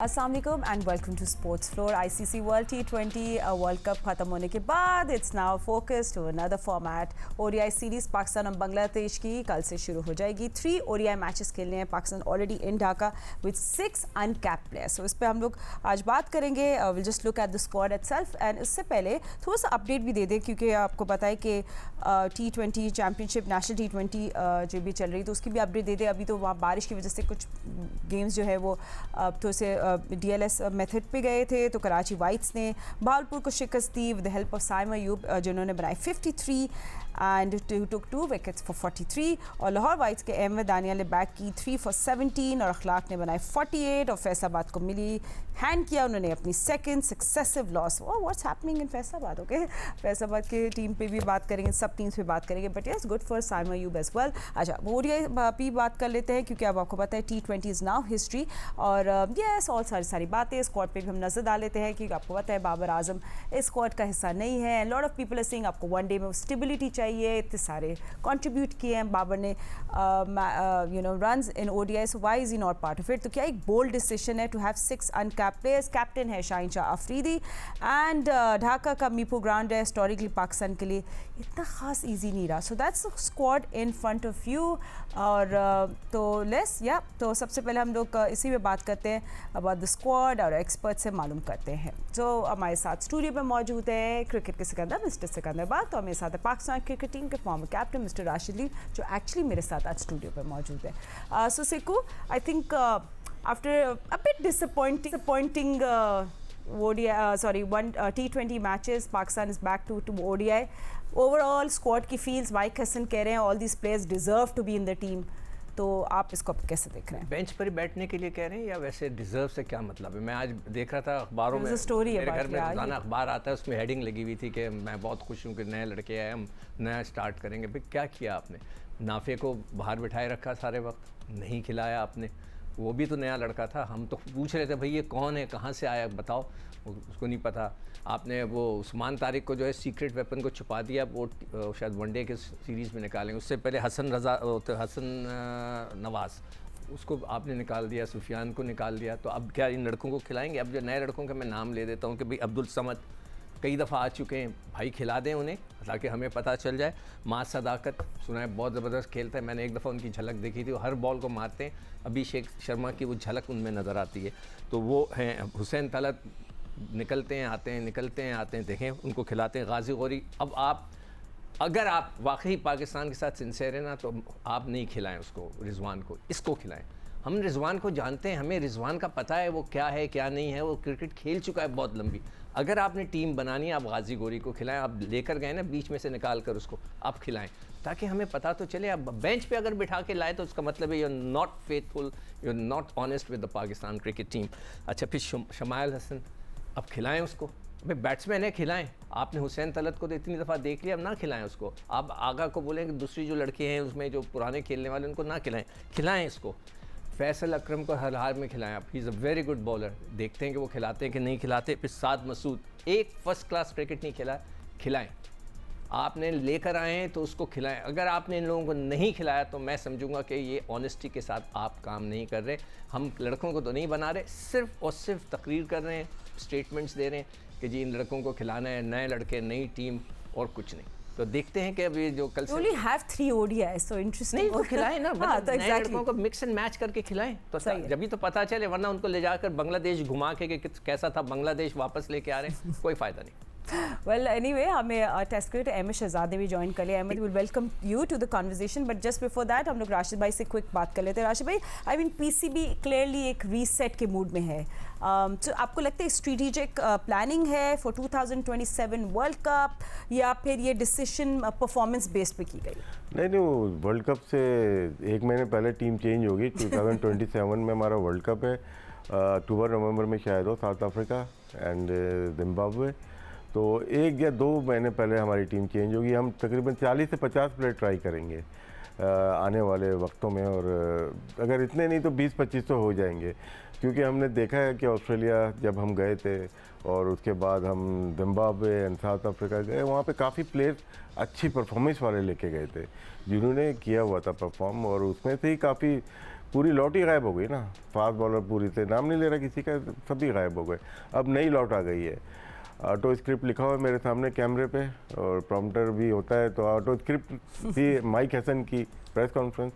अस्सलाम वालेकुम and welcome to sports floor. ICC world टी20 वर्ल्ड कप खत्म होने के बाद it's now focused to another format. ODI series Pakistan और बांग्लादेश की कल से शुरू हो जाएगी। 3 ओडीआई मैचेस खेलने हैं Pakistan already in Dhaka with 6 uncapped players. So इस पर हम लोग आज बात करेंगे। Will just look at the squad itself and इससे पहले थोड़ा सा अपडेट भी दे दें क्योंकि आपको पता है कि टी20 चैम्पियनशिप नेशनल टी20 जो भी चल रही तो उसकी भी अपडेट दे दें। अभी तो वहाँ बारिश की वजह से कुछ गेम्स जो है वो थोड़े से डीएलएस मेथड पे गए थे। तो कराची वाइट्स ने भावलपुर को शिकस्त दी with the help of Saima Ayub जिन्होंने बनाए 53 एंड टुक 2 विकेट्स फॉर 43। और लाहौर वाइट्स के अहमद दानिया ने बैक की 3 फॉर 17 और अखलाक ने बनाए 48। और फैसलाबाद को मिली हैंड किया उन्होंने अपनी second successive loss. What's happening in Faisalabad. Okay, Faisalabad के टीम पे भी बात करेंगे, सब टीम्स पे बात करेंगे, but yes good for Saim Ayub as well. अच्छा, ओडीआई भी बात कर लेते हैं क्योंकि अब आपको पता है टी20 इज़ नाउ हिस्ट्री। और यस और सारी बातें स्क्वाड पे भी हम नजर डाल लेते हैं क्योंकि आपको पता है बाबर आजम इस स्क्वाड का हिस्सा नहीं है। Lot of people are saying आपको वनडे में स्टेबिलिटी चाहिए। इतने सारे कंट्रीब्यूट किए हैं बाबर ने runs in ODI, so why is he not part of it. तो क्या एक बोल्ड डिसीजन है to have 6 uncapped players. Captain है शाहीन शाह अफरीदी एंड ढाका का मीपो ग्राउंड है हिस्टोरिकली पाकिस्तान के लिए इतना खास ईजी नहीं रहा। So that's squad in front of you. और तो लेस या तो सबसे पहले हम लोग इसी में बात करते हैं अबाउट द स्क्वाड और एक्सपर्ट से मालूम करते हैं। तो हमारे साथ स्टूडियो पे मौजूद है क्रिकेट के सिकंदर मिस्टर सिकंदर बात। तो मेरे साथ है पाकिस्तान क्रिकेट टीम के former captain mister Rashid Ali जो एक्चुअली मेरे साथ आज स्टूडियो पे मौजूद है। सो सिकू, I think after a bit disappointing T20 matches, Pakistan is back to ODI. Overall squad की feels, माइक हसन कह रहे हैं all these players deserve to be in the team. तो आप इसको कैसे देख रहे हैं? बेंच पर ही बैठने के लिए कह रहे हैं या वैसे डिजर्व से क्या मतलब है? मैं आज देख रहा था अखबारों में, स्टोरी है, मेरे घर में रोजाना अखबार आता है, उसमें हेडिंग लगी हुई थी कि मैं बहुत खुश हूँ कि नए लड़के आए, हम नया स्टार्ट करेंगे। भाई क्या किया आपने? नाफे को बाहर बिठाए रखा सारे वक्त, नहीं खिलाया आपने। वो भी तो नया लड़का था। हम तो पूछ रहे थे भाई ये कौन है, कहाँ से आया बताओ, उसको नहीं पता। आपने वो उस्मान तारिक को जो है सीक्रेट वेपन को छुपा दिया, वो शायद वनडे के सीरीज़ में निकालेंगे। उससे पहले हसन नवाज़ उसको आपने निकाल दिया, सुफियान को निकाल दिया। तो अब क्या इन लड़कों को खिलाएंगे? अब जो नए लड़कों का मैं नाम ले देता हूँ कि भाई अब्दुल समद कई दफ़ा आ चुके हैं, भाई खिला दें उन्हें ताकि हमें पता चल जाए। माँ सदाकत सुना है बहुत ज़बरदस्त खेलता है, मैंने एक दफ़ा उनकी झलक देखी थी, वो हर बॉल को मारते हैं। अभिषेक शर्मा की वो झलक उनमें नज़र आती है। तो वो हैं हुसैन तलत, निकलते हैं आते हैं, निकलते हैं आते हैं, देखें उनको खिलाते हैं। गाजी गौरी, अब आप अगर आप वाकई पाकिस्तान के साथ सिंसेयर हैं ना तो आप नहीं खिलाएं उसको, रिजवान को, इसको खिलाएं। हम रिजवान को जानते हैं, हमें रिजवान का पता है वो क्या है क्या नहीं है, वो क्रिकेट खेल चुका है बहुत लंबी। अगर आपने टीम बनानी है आप गाजी गोरी को खिलाएं। आप लेकर गए ना बीच में से निकाल कर उसको, आप खिलाएं ताकि हमें पता तो चले। आप बेंच पे अगर बिठा के लाए तो उसका मतलब है you are not faithful, you are not honest with the Pakistan cricket team. अच्छा, फिर शमाइल हसन, अब खिलाएं उसको। भाई बैट्समैन है, खिलाएं। आपने हुसैन तलत को तो इतनी दफ़ा देख लिया, अब ना खिलाएं उसको। आप आगा को बोलें कि दूसरी जो लड़के हैं उसमें जो पुराने खेलने वाले उनको ना खिलाएं, खिलाएं इसको। फैसल अकरम को हर हार में खिलाएं आप, he is a very good bowler. देखते हैं कि वो खिलाते हैं कि नहीं खिलाते। फिर साद मसूद, एक फर्स्ट क्लास क्रिकेट नहीं खिला, खिलाएं। आपने लेकर आए हैं तो उसको खिलाएं। अगर आपने इन लोगों को नहीं खिलाया तो मैं समझूंगा कि ये ऑनेस्टी के साथ आप काम नहीं कर रहे। हम लड़कों को तो नहीं बना रहे, सिर्फ और सिर्फ तकरीर कर रहे हैं, स्टेटमेंट्स दे रहे हैं कि जी इन लड़कों को खिलाना है, नए लड़के, नई टीम और कुछ नहीं। तो देखते हैं कि अभी जो कल से have 3 ODIs, so interesting। नहीं, तो खिलाएं ना, मतलब तो नए लड़कों को मिक्स एंड मैच करके खिलाएं तो जब भी तो पता चले, वरना उनको ले जाकर बांग्लादेश घुमा के कि कैसा था बांग्लादेश वापस लेके आ रहे हैं, कोई फ़ायदा नहीं। वेल एनीवे, हमें टेस्ट क्रिकेट अहमद शहजाद ने भी ज्वाइन कर लिया। Ahmed, will welcome you to the conversation, but just before that हम लोग राशिद भाई से क्विक बात कर लेते हैं। राशिद भाई, आई मीन पीसीबी क्लियरली एक रीसेट के मूड में है। तो आपको लगता है स्ट्रेटेजिक प्लानिंग है फॉर 2027 वर्ल्ड कप या फिर ये डिसीजन परफॉर्मेंस बेस्ड पे की गई? नहीं, वर्ल्ड कप से एक महीने पहले टीम चेंज होगी। 2027 में हमारा वर्ल्ड कप है, अक्टूबर नवंबर में शायद हो, साउथ अफ्रीका एंड जिम्बाब्वे। तो 1 या 2 महीने पहले हमारी टीम चेंज होगी। हम तकरीबन 40 से 50 प्लेयर ट्राई करेंगे आने वाले वक्तों में, और अगर इतने नहीं तो 20-25 तो हो जाएंगे। क्योंकि हमने देखा है कि ऑस्ट्रेलिया जब हम गए थे और उसके बाद हम जिम्बाब्वे एंड साउथ अफ्रीका गए, वहाँ पे काफ़ी प्लेयर्स अच्छी परफॉर्मेंस वाले लेके गए थे जिन्होंने किया हुआ था परफॉर्म, और उसमें से ही काफ़ी पूरी लॉट ही गायब हो गई ना। फास्ट बॉलर पूरी थे, नाम नहीं ले रहा किसी का, सभी गायब हो गए। अब नई लॉट आ गई है। ऑटो स्क्रिप्ट लिखा हुआ है मेरे सामने कैमरे पे, और प्रॉम्प्टर भी होता है, तो ऑटो स्क्रिप्ट थी माइक हसन की प्रेस कॉन्फ्रेंस,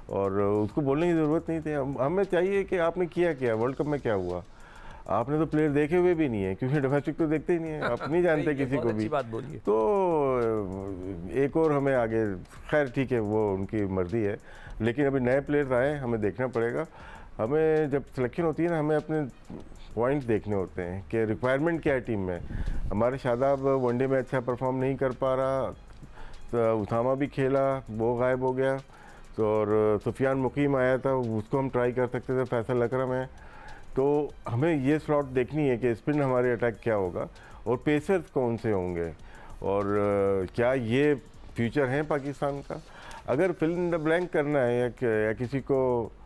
और उसको बोलने की ज़रूरत नहीं थी। हमें चाहिए कि आपने किया क्या, वर्ल्ड कप में क्या हुआ। आपने तो प्लेयर देखे हुए भी नहीं है, क्योंकि डोमेस्टिक तो देखते ही नहीं है, आप नहीं जानते किसी को भी। बात बोलिए। तो एक और हमें आगे, खैर ठीक है, वो उनकी मर्जी है, लेकिन अभी नए प्लेयर्स आए, हमें देखना पड़ेगा। हमें जब सिलेक्शन होती है ना, हमें अपने पॉइंट्स देखने होते हैं कि रिक्वायरमेंट क्या है टीम में। हमारे शादाब वनडे में अच्छा परफॉर्म नहीं कर पा रहा, तो उसामा भी खेला, वो गायब हो गया, तो और सुफियान मुकीम आया था, उसको हम ट्राई कर सकते थे, फैसल अकरम है। तो हमें ये स्लॉट देखनी है कि स्पिन हमारे अटैक क्या होगा और पेसर्स कौन से होंगे, और क्या ये फ्यूचर है पाकिस्तान का। अगर फिल इन द ब्लैंक करना है या किसी को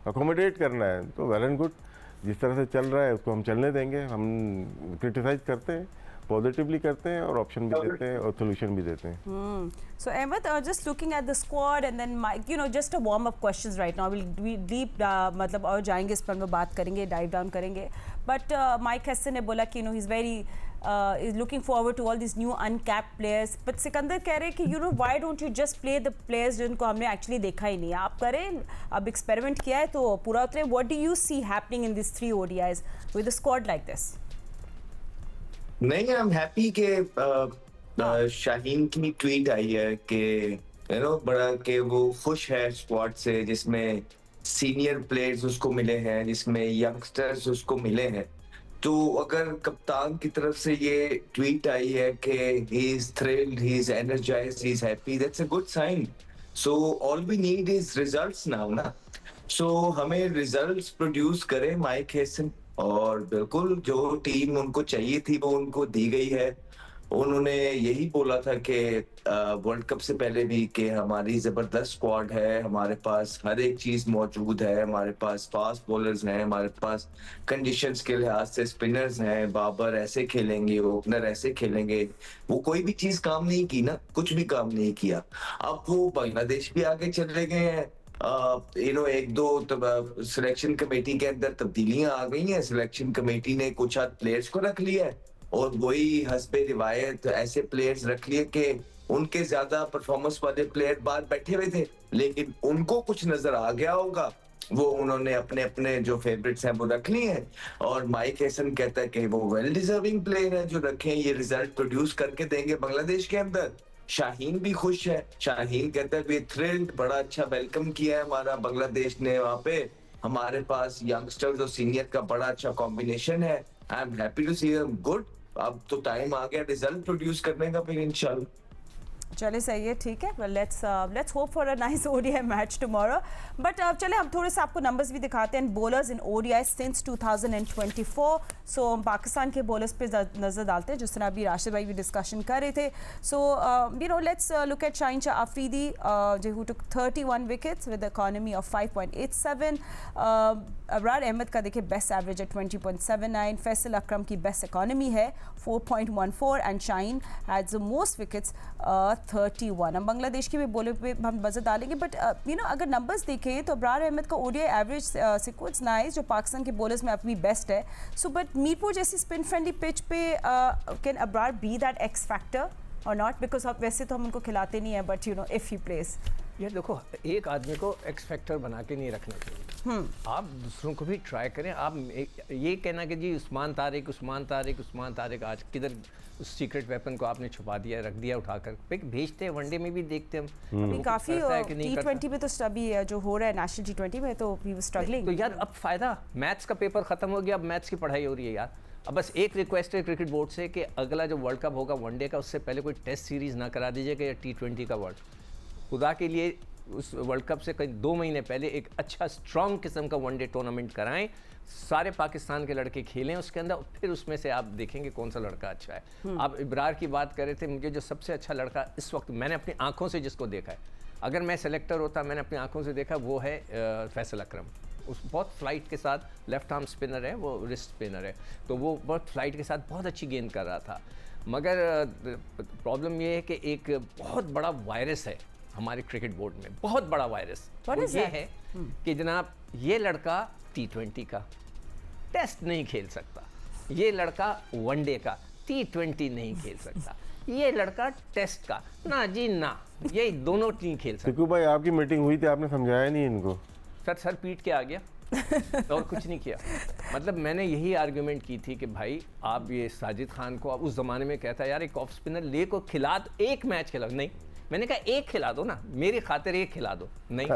अकोमोडेट करना है तो वेल एंड गुड, जिस तरह से चल रहा है उसको हम चलने देंगे। हम क्रिटिसाइज करते हैं, पॉजिटिवली करते हैं, और ऑप्शन भी देते हैं और सोल्यूशन भी देते हैं। So Ahmed, just looking at the squad and then Mike, just a warm up questions right now. We deep मतलब और जाएंगे इस पर में बात करेंगे, dive down करेंगे. But Mike Hesson ने बोला कि he's very is looking forward to all these new uncapped players. But Sikandar कह रहे हैं कि why don't you just play the players जिनको हमने actually देखा ही नहीं. आप करें, अब experiment किया है तो पूरा उतरे. What do you see happening in these 3 ODIs with a squad like this? नहीं, आई एम हैप्पी के शाहीन की ट्वीट आई है कि बड़ा कि वो खुश है स्क्वाड से, जिसमें सीनियर प्लेयर्स उसको मिले हैं, जिसमें यंगस्टर्स उसको मिले हैं। तो अगर कप्तान की तरफ से ये ट्वीट आई है कि he is thrilled, he is energized, he is happy, that's a good sign. So all we need is results now ना। सो हमें रिजल्ट्स प्रोड्यूस करे माइक हेसन, और बिल्कुल जो टीम उनको चाहिए थी वो उनको दी गई है। उन्होंने यही बोला था कि वर्ल्ड कप से पहले भी कि हमारी जबरदस्त स्क्वाड है, हमारे पास हर एक चीज मौजूद है, हमारे पास फास्ट बॉलर्स हैं, हमारे पास कंडीशंस के लिहाज से स्पिनर्स हैं, बाबर ऐसे खेलेंगे, ओपनर ऐसे खेलेंगे। वो कोई भी चीज काम नहीं की ना, कुछ भी काम नहीं किया। अब वो बांग्लादेश भी आगे चले गए हैं। एक दो सिलेक्शन कमेटी के अंदर तब्दीलियां आ गई हैं। सिलेक्शन कमेटी ने कुछ प्लेयर्स को रख लिया है, और वही हस्बे रिवायत ऐसे प्लेयर्स रख लिए कि उनके ज्यादा परफॉर्मेंस वाले प्लेयर बाहर बैठे हुए थे, लेकिन उनको कुछ नजर आ गया होगा, वो उन्होंने अपने अपने जो फेवरेट्स हैं वो रख लिए हैं। और माइक हेसन कहता है कि वो वेल डिजर्विंग प्लेयर है जो रखें, ये रिजल्ट प्रोड्यूस करके देंगे बांग्लादेश के अंदर। शाहीन भी खुश है, शाहीन कहता है वी थ्रिल्ड, बड़ा अच्छा वेलकम किया है हमारा बांग्लादेश ने वहाँ पे, हमारे पास यंगस्टर्स और सीनियर का बड़ा अच्छा कॉम्बिनेशन है। I am happy to see them good. अब तो टाइम आ गया रिजल्ट प्रोड्यूस करने का फिर इंशाल्लाह। चले सही है, ठीक है। Let's hope for a nice ODI match tomorrow. But चले हम थोड़े से आपको नंबर्स भी दिखाते हैं। Bowlers in ODI since 2024। सो हम पाकिस्तान के बॉलर्स पे नज़र डालते हैं, जिस तरह अभी राशिद भाई भी डिस्कशन कर रहे थे। So let's look at Shaheen Shah Afridi who took 31 wickets with economy of 5.87। Abrar Ahmed का देखिए बेस्ट एवरेज है 20.79। फैसल अकरम की बेस्ट इकोनॉमी है 4.14 and Shaheen has the most wickets 31। हम बांग्लादेश की भी बॉलर पे हम नजर डालेंगे, बट अगर नंबर्स देखें तो अबरार अहमद का ओडीआई एवरेज सिक्वेंस नाइस, जो पाकिस्तान के बॉलर्स में अभी बेस्ट है। सो बट मीरपुर जैसी स्पिन फ्रेंडली पिच पे can Abrar be that X factor और नॉट, बिकॉज अब वैसे तो हम उनको खिलाते नहीं है, बट इफ ही प्लेस। ये देखो, एक आदमी को एक्स फैक्टर बना के नहीं रखना चाहिए। आप दूसरों को भी ट्राई करें। आप ये कहना कि जी उस्मान तारिक आज किधर उस सीक्रेट वेपन को आपने छुपा दिया, रख दिया उठाकर, भेजते हैं वनडे में भी देखते हम अभी काफी T20 में तो अभी जो हो रहा है नेशनल T20 में तो ही वाज स्ट्रगलिंग। तो यार अब फायदा, मैथ्स का पेपर खत्म हो गया, अब मैथ्स की पढ़ाई हो रही है यार। अब बस एक रिक्वेस्ट है क्रिकेट बोर्ड से कि अगला जो वर्ल्ड कप होगा वनडे का, उससे पहले कोई टेस्ट सीरीज ना करा दीजिएगा या T20 का वर्ल्ड। खुदा के लिए उस वर्ल्ड कप से कहीं 2 महीने पहले एक अच्छा स्ट्रॉन्ग किस्म का वनडे टूर्नामेंट कराएं, सारे पाकिस्तान के लड़के खेलें उसके अंदर, फिर उसमें से आप देखेंगे कौन सा लड़का अच्छा है। आप इब्रार की बात कर रहे थे, मुझे जो सबसे अच्छा लड़का इस वक्त मैंने अपनी आंखों से जिसको देखा है, अगर मैं सेलेक्टर होता, मैंने अपनी आंखों से देखा, वो है फैसल अकरम। उस बहुत फ्लाइट के साथ लेफ्ट आर्म स्पिनर है, वो रिस्ट स्पिनर है, तो वो बहुत फ्लाइट के साथ बहुत अच्छी गेंद कर रहा था। मगर प्रॉब्लम ये है कि एक बहुत बड़ा वायरस है हमारे क्रिकेट बोर्ड में, बहुत बड़ा वायरस। वो ये है कि जनाब ये लड़का T20 का टेस्ट नहीं खेल सकता, ये लड़का वनडे का T20 नहीं खेल सकता, ये लड़का टेस्ट का ना जी ना, ये दोनों नहीं खेल सकता। सिक्कू भाई आपकी मीटिंग हुई थी, आपने समझाया नहीं इनको? सर पीट के आ गया और कुछ नहीं किया। मतलब मैंने यही आर्ग्यूमेंट की थी कि भाई आप ये साजिद खान को, आप उस ज़माने में कहता यार एक ऑफ स्पिनर ले को खिला दो, एक मैच खिला, नहीं मैंने कहा एक खिला दो ना, मेरी खातिर एक खिला दो, नहीं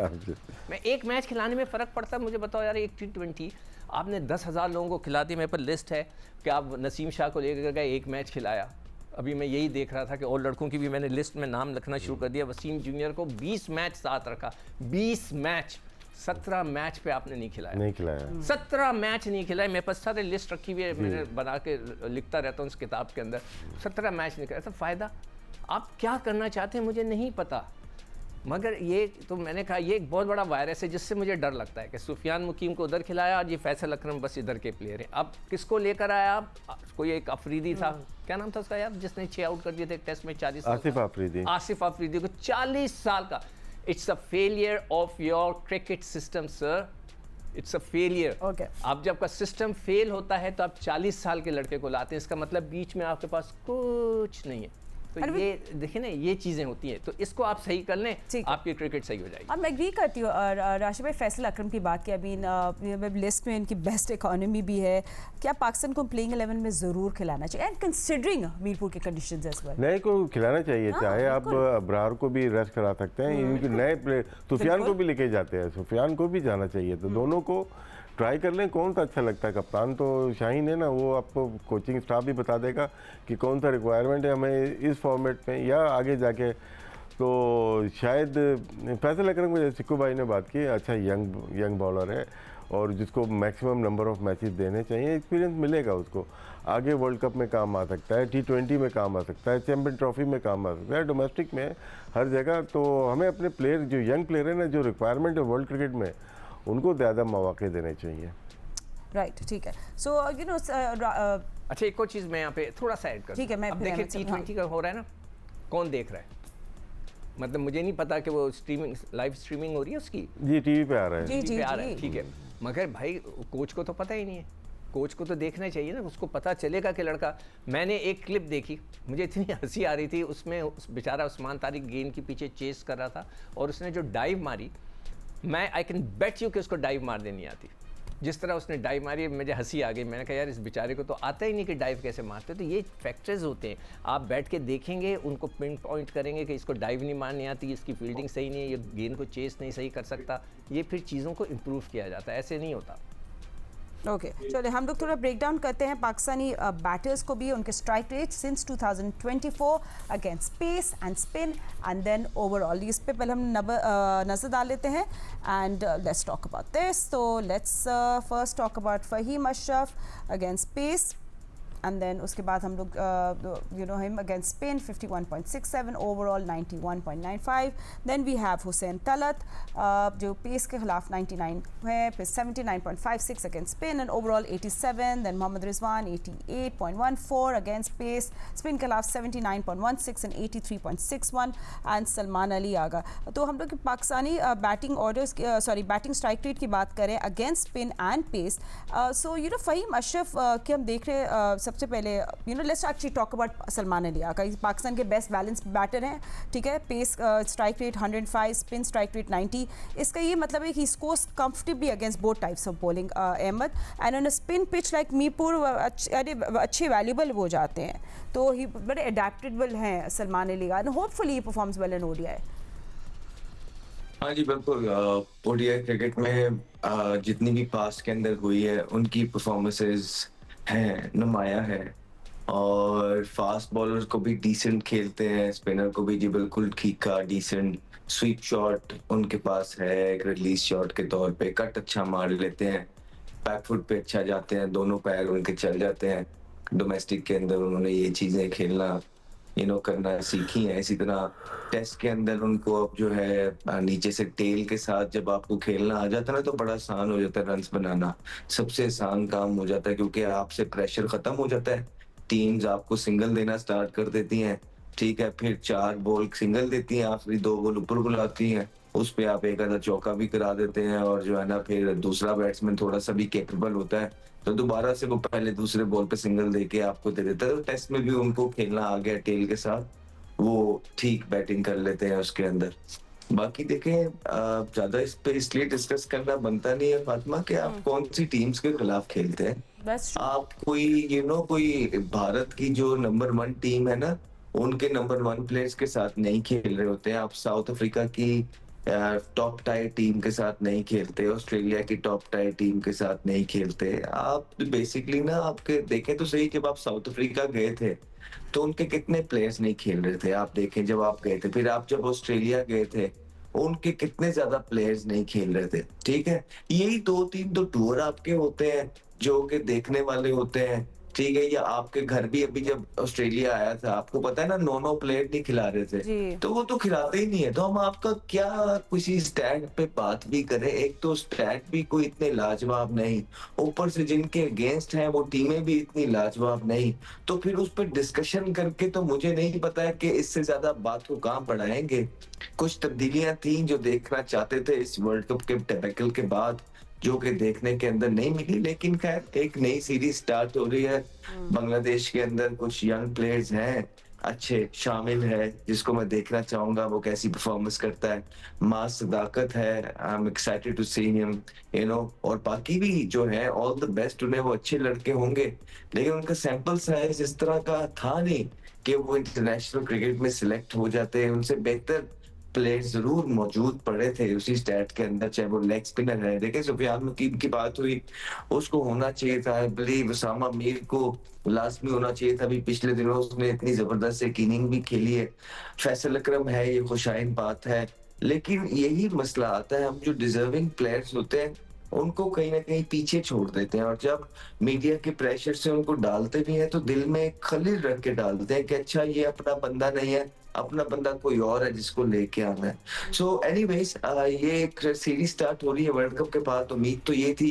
मैं एक मैच खिलाने में फ़र्क पड़ता है, मुझे बताओ यार एक T20 आपने 10,000 लोगों को खिला दी, मेरे पर लिस्ट है कि आप नसीम शाह को लेकर गए एक मैच खिलाया। अभी मैं यही देख रहा था कि और लड़कों की भी मैंने लिस्ट में नाम लिखना शुरू कर दिया। वसीम जूनियर को 20 मैच साथ रखा, 20 मैच, 17 मैच पे आपने नहीं खिलाया। 17 मैच नहीं खिलाए, मेरे पास सारे लिस्ट रखी हुई है, मैंने बना के लिखता रहता हूँ उस किताब के अंदर। 17 मैच नहीं खिलाया, तो फ़ायदा आप क्या करना चाहते हैं मुझे नहीं पता, मगर ये तो मैंने कहा ये एक बहुत बड़ा वायरस है जिससे मुझे डर लगता है कि सुफियान मुकीम को उधर खिलाया और ये फैसल अकरम बस इधर के प्लेयर हैं। अब किसको लेकर आया आप? कोई एक अफरीदी था, क्या नाम था उसका यार, जिसने 6 आउट कर दिए थे टेस्ट में 40 आसिफ अफरीदी को 40 साल का। It's a failure of your cricket system sir, it's a failure. आप जब का सिस्टम फेल होता है तो आप 40 साल के लड़के को लाते हैं, इसका मतलब बीच में आपके पास कुछ नहीं है। तो ये देखिए ना, ये चीज़ें होती हैं, तो इसको आप सही कर लें, आपकी क्रिकेट सही हो जाएगी। अब मैं एग्री करती हूँ। राशिद भाई फैसल अकरम की बात की, अभी लिस्ट में इनकी बेस्ट इकोनॉमी भी है, क्या पाकिस्तान को प्लेइंग 11 में ज़रूर खिलाना चाहिए एंड कंसिडरिंग मीरपुर के कंडीशंस एज वेल? नए को खिलाना चाहिए, चाहे आप अबरार को भी रेस्ट करा सकते हैं, इनके नए प्लेयर सुफियान को भी लेके जाते हैं, सुफियान को भी जाना चाहिए, तो दोनों को ट्राई कर लें कौन सा अच्छा लगता है। कप्तान तो शाहीन है ना, वो आपको कोचिंग स्टाफ भी बता देगा कि कौन सा रिक्वायरमेंट है हमें इस फॉर्मेट में या आगे जाके। तो शायद फैसल अकरम को जैसे सिक्कू भाई ने बात की, अच्छा यंग बॉलर है और जिसको मैक्सिमम नंबर ऑफ मैचेस देने चाहिए, एक्सपीरियंस मिलेगा उसको, आगे वर्ल्ड कप में काम आ सकता है, T20 में काम आ सकता है, चैम्पियन ट्रॉफी में काम आ सकता है, डोमेस्टिक में, हर जगह। तो हमें अपने प्लेयर जो यंग प्लेयर है ना, जो रिक्वायरमेंट है वर्ल्ड क्रिकेट में, उनको ज़्यादा मौके देने चाहिए। राइट, ठीक है। सो यू नो अच्छा एक और चीज़ मैं यहाँ पे थोड़ा सा ऐड कर, ठीक है, मैं देखिए T20 का हो रहा है ना, कौन देख रहा है? मतलब मुझे नहीं पता कि वो लाइव स्ट्रीमिंग हो रही है उसकी, जी टीवी पे आ रहा है, जी, आ रहा है, ठीक है, मगर भाई कोच को तो पता ही नहीं है, कोच को तो देखना चाहिए ना, उसको पता चलेगा कि लड़का। मैंने एक क्लिप देखी, मुझे इतनी हंसी आ रही थी, उसमें उस बेचारा उस्मान तारिक गेंद के पीछे चेस कर रहा था और उसने जो डाइव मारी, मैं आई कैन बेट यू कि उसको डाइव मारने नहीं आती। जिस तरह उसने डाइव मारी मुझे हंसी आ गई, मैंने कहा यार इस बेचारे को तो आता ही नहीं कि डाइव कैसे मारते। तो ये फैक्टर्स होते हैं, आप बैठ के देखेंगे, उनको पिन पॉइंट करेंगे कि इसको डाइव नहीं मारनी आती, इसकी फील्डिंग सही नहीं है, ये गेंद को चेस नहीं सही कर सकता, ये फिर चीज़ों को इम्प्रूव किया जाता है, ऐसे नहीं होता। ओके, चलिए हम लोग थोड़ा ब्रेक डाउन करते हैं पाकिस्तानी बैटर्स को भी, उनके strike rate since 2024 against pace and spin and then overall. इस पे पहले हम नज़र डाल लेते हैं and let's talk about this. तो let's first talk about Faheem Ashraf against pace and then उसके बाद हम लोग you know him against spin 51.67, overall 91.95। Then we have Hussain Talat जो पेस के खिलाफ 99 है, फिर 79.56 against spin and overall 87। Then Mohammad Rizwan 88.14 against pace, spin के खिलाफ 79.16 एंड 83.61 एंड सलमान अली आगा। तो हम लोग Pakistani batting orders batting strike rate की बात करें against spin and pace, so you know Faheem Ashraf के हम देख रहे हैं, सबसे पहले you know let's actually talk about Salman Ali Agha. Pakistan के बेस्ट बैलेंस बैटर हैं, ठीक है, pace strike rate 105, spin strike rate 90। इसका ये मतलब है he scores comfortably against both types of bowling Ahmed and on a spin pitch like Mirpur अच्छे वैल्यूबल हो जाते हैं, तो ही बड़े अडेप्टेबल हैं Salman Ali Agha, hopefully he performs well in ODI. हाँ जी बिल्कुल, ओडीआई क्रिकेट में जितनी भी पास्ट के अंदर हुई है उनकी परफॉर्मेंसेस हैं, नुमाया है, और फास्ट बॉलर्स को भी डिसेंट खेलते हैं, स्पिनर को भी जी बिल्कुल ठीक का डिसेंट स्वीप शॉट उनके पास है, एक रिलीज शॉट के तौर पे कट अच्छा मार लेते हैं, बैक फुट पे अच्छा जाते हैं, दोनों पैर उनके चल जाते हैं। डोमेस्टिक के अंदर उन्होंने ये चीजें खेलना करना सीखी है। इसी तरह टेस्ट के अंदर उनको अब जो है नीचे से टेल के साथ जब आपको खेलना आ जाता है ना, तो बड़ा आसान हो जाता है, रन्स बनाना सबसे आसान काम हो जाता है, क्योंकि आपसे प्रेशर खत्म हो जाता है, टीम्स आपको सिंगल देना स्टार्ट कर देती हैं, ठीक है, फिर 4 बॉल सिंगल देती हैं, आखिरी 2 बॉल ऊपर बुलाती हैं, उस पे आप एक आधा चौका भी करा देते हैं और जो है ना फिर दूसरा बैट्समैन थोड़ा सा भी कैपेबल होता है तो दोबारा से वो पहले दूसरे बॉल पे सिंगल देके आपको दे देता है। तो टेस्ट में भी उनको खेलना आ गया टेल के साथ, वो ठीक बैटिंग कर लेते हैं उसके अंदर। बाकी देखें ज्यादा इस पे इसलिए डिस्कस करना बनता नहीं है फातिमा कि आप कौन सी टीम्स के खिलाफ खेलते हैं। That's true. आप कोई कोई भारत की जो नंबर 1 टीम है ना, उनके नंबर 1 प्लेयर्स के साथ नहीं खेल रहे होते हैं। आप साउथ अफ्रीका की टॉप टायर टीम के साथ नहीं खेलते, ऑस्ट्रेलिया की टॉप टायर टीम के साथ नहीं खेलते। आप बेसिकली ना आपके देखें तो सही, जब आप साउथ अफ्रीका गए थे तो उनके कितने प्लेयर्स नहीं खेल रहे थे, आप देखें जब आप गए थे। फिर आप जब ऑस्ट्रेलिया गए थे उनके कितने ज्यादा प्लेयर्स नहीं खेल रहे थे। ठीक है, यही 2-3 तो टूर आपके होते हैं जो कि देखने वाले होते हैं। ठीक है, या आपके घर भी अभी जब ऑस्ट्रेलिया आया था, आपको पता है ना 9 प्लेयर नहीं खिला रहे थे, जी। तो वो तो खिलाते ही नहीं है। तो हम आपका क्या किसी स्टैट पे बात भी करें, एक तो स्टैट भी कोई इतने लाजवाब नहीं, ऊपर से जिनके अगेंस्ट हैं वो टीमें भी इतनी लाजवाब नहीं, तो फिर उस पर डिस्कशन करके तो मुझे नहीं पता है कि इससे ज्यादा बात को कहाँ बढ़ाएंगे। कुछ तब्दीलियां थी जो देखना चाहते थे इस वर्ल्ड कप के डेबैकल के बाद, जो कि देखने के अंदर नहीं मिली। लेकिन खैर एक नई सीरीज स्टार्ट हो रही है, बांग्लादेश के अंदर कुछ यंग प्लेयर्स हैं अच्छे शामिल है, जिसको मैं देखना चाहूंगा वो कैसी परफॉर्मेंस करता है। मां सदाकत है, I am excited to see him, और बाकी भी जो है ऑल द बेस्ट उन्हें, वो अच्छे लड़के होंगे। लेकिन उनका सैंपल साइज इस तरह का था नहीं कि वो इंटरनेशनल क्रिकेट में सिलेक्ट हो जाते हैं। उनसे बेहतर प्लेयर्स जरूर मौजूद पड़े थे उसी स्टैट के अंदर, चाहे वो लेग स्पिनर है। देखिए सुफियान नकीम की बात हुई, उसको होना चाहिए था। आई बिलीव उसामा मीर को लाजमी होना चाहिए था। अभी पिछले दिनों उसने इतनी जबरदस्त एक इनिंग भी खेली है। फैसल अकरम है, ये खुशाइन बात है। लेकिन यही मसला आता है, हम जो डिजर्विंग प्लेयर्स होते हैं उनको कहीं ना कहीं पीछे छोड़ देते हैं, और जब मीडिया के प्रेशर से उनको डालते भी हैं तो दिल में खलील रख के डालते हैं कि अच्छा ये अपना बंदा नहीं है, अपना बंदा कोई और है जिसको लेके आना है। सो एनीवेज ये एक सीरीज स्टार्ट हो रही है वर्ल्ड कप के बाद। उम्मीद तो ये थी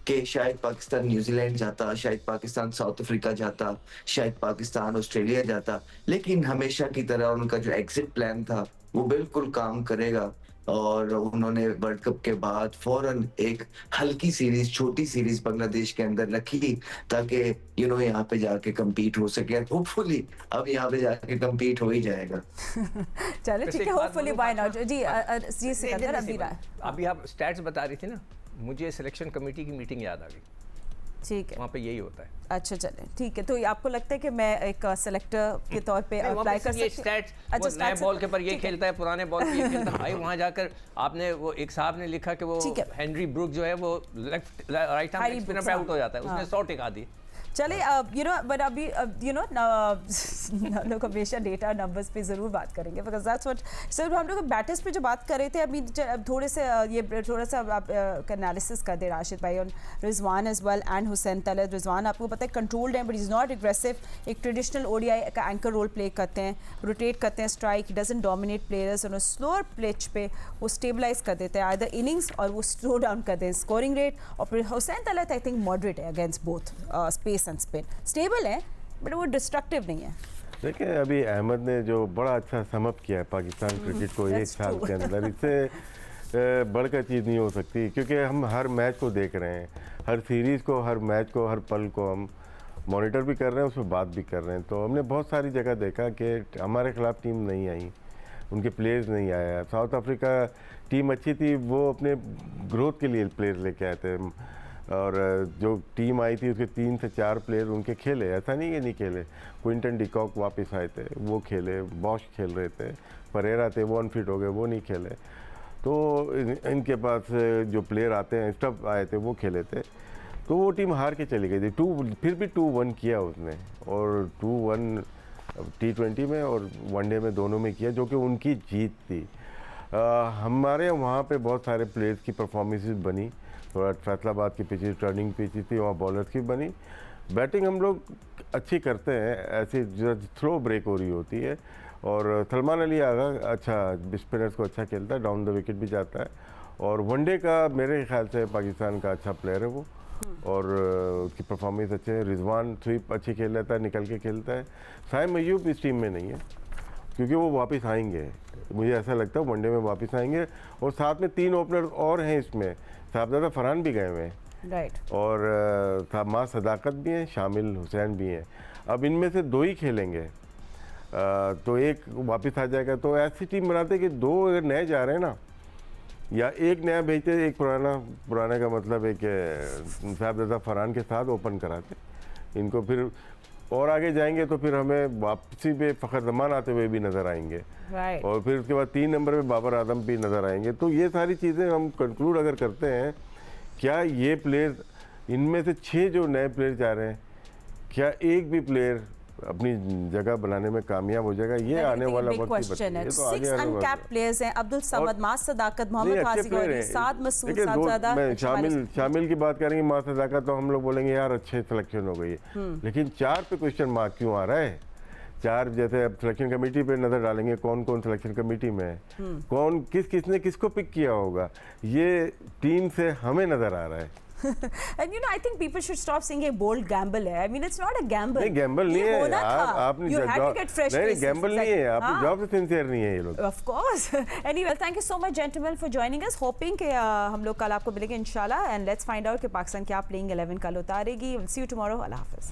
कि शायद पाकिस्तान न्यूजीलैंड जाता, शायद पाकिस्तान साउथ अफ्रीका जाता, शायद पाकिस्तान ऑस्ट्रेलिया जाता, लेकिन हमेशा की तरह उनका जो एग्जिट प्लान था वो बिल्कुल काम करेगा, और उन्होंने वर्ल्ड कप के बाद फौरन एक हल्की सीरीज, छोटी सीरीज बांग्लादेश के अंदर रखी ताकि यहाँ पे जाके compete हो सके। होपफुली अब यहाँ पे जाके compete हो ही जाएगा। चलो वैसे ठीक है, एक बात होपफुली बोलूं व्हाई नॉट। फातिमा? जी जी सिकंदर, अभी अभी आप स्टैट्स बता रही थी ना, मुझे सिलेक्शन कमेटी की मीटिंग याद आ गई। ठीक है, वहाँ पे यही होता है। अच्छा चलें ठीक है। तो आपको लगता है कि मैं एक सेलेक्टर के तौर पे नहीं, वहाँ अप्लाई पे कर सिर्फ ये सकती स्टैट्स, अच्छा, वो नए stats- बॉल के पर ये ठीक है। खेलता है, पुराने बॉल पे ये खेलता है। भाई वहाँ जाकर आपने वो एक साहब ने लिखा कि वो ठीक है। हेनरी ब्रुक जो है वो left right Harry hand spinner brooks, पे हाँ। आउट हो जाता है, उसने हाँ। 100 टिका दी। चले बट अभी लोग हमेशा डेटा नंबर्स पे ज़रूर बात करेंगे, बिकॉज दैट्स व्हाट। सिर्फ हम लोग बैटर्स पे जो बात कर रहे थे अभी, थोड़े से ये थोड़ा सा आप एनालिसिस कर दे राशिद भाई on Rizwan as well and Hussain Talat. Rizwan आपको पता है कंट्रोल्ड है, बट इज़ नॉट एग्रेसिव, एक ट्रेडिशनल ओडीआई का एंकर रोल प्ले करते हैं, रोटेट करते हैं स्ट्राइक, डजंट डोमिनेट प्लेयर्स, और स्लोअर पिच पे वो स्टेबलाइज कर देते हैं आइदर इनिंग्स और वो स्लो डाउन कर देते हैं स्कोरिंग रेट। और फिर Hussain Talat I think moderate है against both space and spin, stable है बट वो डिस्ट्रक्टिव नहीं है। देखिए अभी अहमद ने जो बड़ा अच्छा समअप किया है पाकिस्तान क्रिकेट को एक that's साल true. के अंदर, इससे बढ़कर चीज़ नहीं हो सकती, क्योंकि हम हर मैच को देख रहे हैं, हर सीरीज़ को, हर मैच को, हर पल को हम मॉनिटर भी कर रहे हैं, उस पर बात भी कर रहे हैं। तो हमने बहुत सारी जगह देखा कि हमारे खिलाफ टीम नहीं आई, उनके प्लेयर्स नहीं आया। साउथ अफ्रीका टीम अच्छी थी, वो अपने ग्रोथ के लिए प्लेयर लेके आए थे, और जो टीम आई थी उसके 3 से 4 प्लेयर उनके खेले, ऐसा नहीं कि नहीं खेले। क्विंटन डिकॉक वापस आए थे, वो खेले, बॉश खेल रहे थे, परेरा थे, वो अनफिट हो गए, वो नहीं खेले। तो इनके पास जो प्लेयर आते हैं, स्टफ आए थे, वो खेले थे, तो वो टीम हार के चली गई थी। फिर भी 2-1 किया उसने, और 2-1 T20 में और वनडे में दोनों में किया, जो कि उनकी जीत थी। हमारे वहाँ पे बहुत सारे प्लेयर्स की परफॉर्मेंसेस बनी, थोड़ा फैसलाबाद की पिच टर्निंग पिच थी, वहाँ बॉलर्स की बनी। बैटिंग हम लोग अच्छी करते हैं, ऐसी थ्रो ब्रेक हो रही होती है, और सलमान अली आगा अच्छा स्पिनर्स को अच्छा खेलता है, डाउन द विकेट भी जाता है, और वनडे का मेरे ख्याल से पाकिस्तान का अच्छा प्लेयर है वो, और उसकी परफॉर्मेंस अच्छे है। रिजवान स्वीप अच्छी खेल लेता है, निकल के खेलता है। साइम अयूब इस टीम में नहीं है, क्योंकि वो वापस आएंगे, मुझे ऐसा लगता है वनडे में वापस आएंगे। और साथ में 3 ओपनर और हैं इसमें, साहबजादा फरहान भी गए हुए हैं, राइट। और माँ सदाकत भी हैं, शामिल हुसैन भी हैं। अब इनमें से 2 ही खेलेंगे, तो एक वापस आ जाएगा। तो ऐसी टीम बनाते कि 2 अगर नए जा रहे हैं ना, या एक नया भेजते, एक पुराने का मतलब एक साहबजादा फरहान के साथ ओपन कराते इनको, फिर और आगे जाएंगे तो फिर हमें वापसी पे फ़खर जमान आते हुए भी नज़र आएंगे, राइट। और फिर उसके बाद 3 नंबर पे बाबर आजम भी नज़र आएंगे। तो ये सारी चीज़ें हम कंक्लूड अगर करते हैं, क्या ये प्लेयर, इनमें से 6 जो नए प्लेयर जा रहे हैं, क्या एक भी प्लेयर अपनी जगह बनाने में कामयाब हो जाएगा? ये आने वाला वक्त ही क्वेश्चन है। बताएगा। 6 अनकैप्ड प्लेयर्स हैं, अब्दुल समद, मास सदाकत, मोहम्मद नहीं, अच्छे फासिक player गौरी, हैं। साद मसूद, देखिए, साहबजादा, मैं शामिल की बात करेंगे, माँ सदाकत, तो हम लोग बोलेंगे यार अच्छे सिलेक्शन हो गई है, लेकिन 4 पे क्वेश्चन मार्क क्यों आ रहा है? 4 जैसे अब सिलेक्शन कमेटी पे नजर डालेंगे, कौन कौन सिलेक्शन कमेटी में है, कौन किसने किसको पिक किया होगा, ये टीम से हमें नजर आ रहा है। And you know, I think people should stop saying ये bold gamble है. I mean, it's not a gamble. नहीं, गैम्बल नहीं है होना था. आपने You had to get fresh नहीं, faces. गैम्बल नहीं है, आपने जॉब से सिंसियर नहीं है ये लोग। Of course. Anyway, thank you so much, gentlemen, for joining us. Hoping कि हम लोग कल आपको मिलेंगे इंशाल्लाह, and let's find out कि पाकिस्तान क्या playing 11 कल उतारेगी. We'll see you tomorrow. अल्लाह हाफिज़.